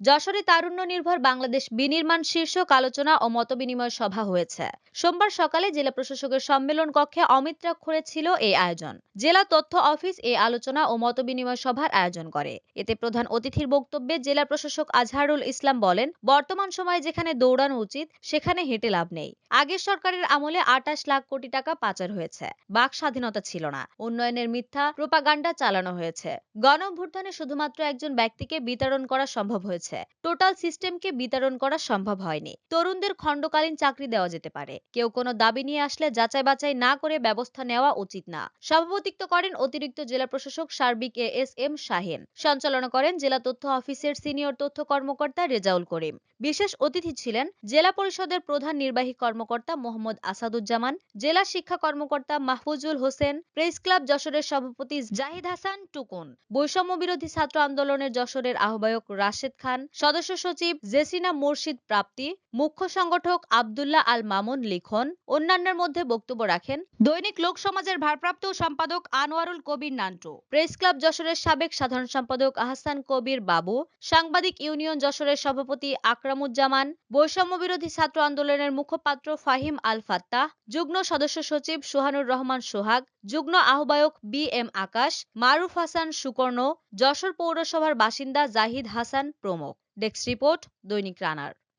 যশোরে তারুণ্য নির্ভর বাংলাদেশ বিনির্মাণ শীর্ষক আলোচনা ও মতবিনিময় সভা হয়েছে। সোমবার সকালে জেলা প্রশাসকের সম্মেলন কক্ষে অমিত্রাক্ষরে ছিল এই আয়োজন। জেলা তথ্য অফিস এই আলোচনা ও মতবিনিময় সভার আয়োজন করে। এতে প্রধান অতিথির বক্তব্যে জেলা প্রশাসক আজহারুল ইসলাম বলেন, বর্তমান সময়ে যেখানে দৌড়ানো উচিত সেখানে হেঁটে লাভ নেই। আগের সরকারের আমলে ২৮ লাখ কোটি টাকা পাচার হয়েছে। বাক স্বাধীনতা ছিল না, উন্নয়নের মিথ্যা প্রোপাগান্ডা চালানো হয়েছে। গণঅভ্যুত্থানে শুধুমাত্র একজন ব্যক্তিকে বিতরণ করা সম্ভব হয়েছে, টোটাল সিস্টেমকে বিতরণ করা সম্ভব হয়নি। তরুণদের খণ্ডকালীন চাকরি দেওয়া যেতে পারে, কেউ কোনো দাবি নিয়ে আসলে যাচাই বাছাই না করে ব্যবস্থা নেওয়া উচিত না। সভাপতিত্ব করেন অতিরিক্ত জেলা প্রশাসক সার্বিক এস এম শাহীন। সঞ্চালনা করেন জেলা তথ্য অফিসের সিনিয়র তথ্য কর্মকর্তা রেজাউল করিম। বিশেষ অতিথি ছিলেন জেলা পরিষদের প্রধান নির্বাহী কর্মকর্তা মোহাম্মদ আসাদুজ্জামান, জেলা শিক্ষা কর্মকর্তা মাহফুজুল হোসেন, প্রেস ক্লাব যশোরের সভাপতি জাহিদ হাসান টুকুন, বৈষম্য বিরোধী ছাত্র আন্দোলনের যশোরের আহ্বায়ক রাশেদ খান, সদস্য সচিব জেসিনা মুর্শিদ প্রাপ্তি, মুখ্য সংগঠক আব্দুল্লাহ আল মামুন লিখন। অন্যান্যের মধ্যে বক্তব্য রাখেন দৈনিক লোক সমাজের ভারপ্রাপ্ত সম্পাদক আনোয়ারুল কবির নান্টু, প্রেস ক্লাব যশোরের সাবেক সাধারণ সম্পাদক আহসান কবির বাবু, সাংবাদিক ইউনিয়ন যশোরের সভাপতি আকরামুজ্জামান, বৈষম্য বিরোধী ছাত্র আন্দোলনের মুখপাত্র ফাহিম আল ফাত্তাহ, যুগ্ম সদস্য সচিব সোহানুর রহমান সোহাগ, যুগ্ম আহ্বায়ক বি এম আকাশ, মারুফ হাসান সুকর্ণ, যশোর পৌরসভার বাসিন্দা জাহিদ হাসান প্রমুখ। ডেস্ক রিপোর্ট, দৈনিক রানার।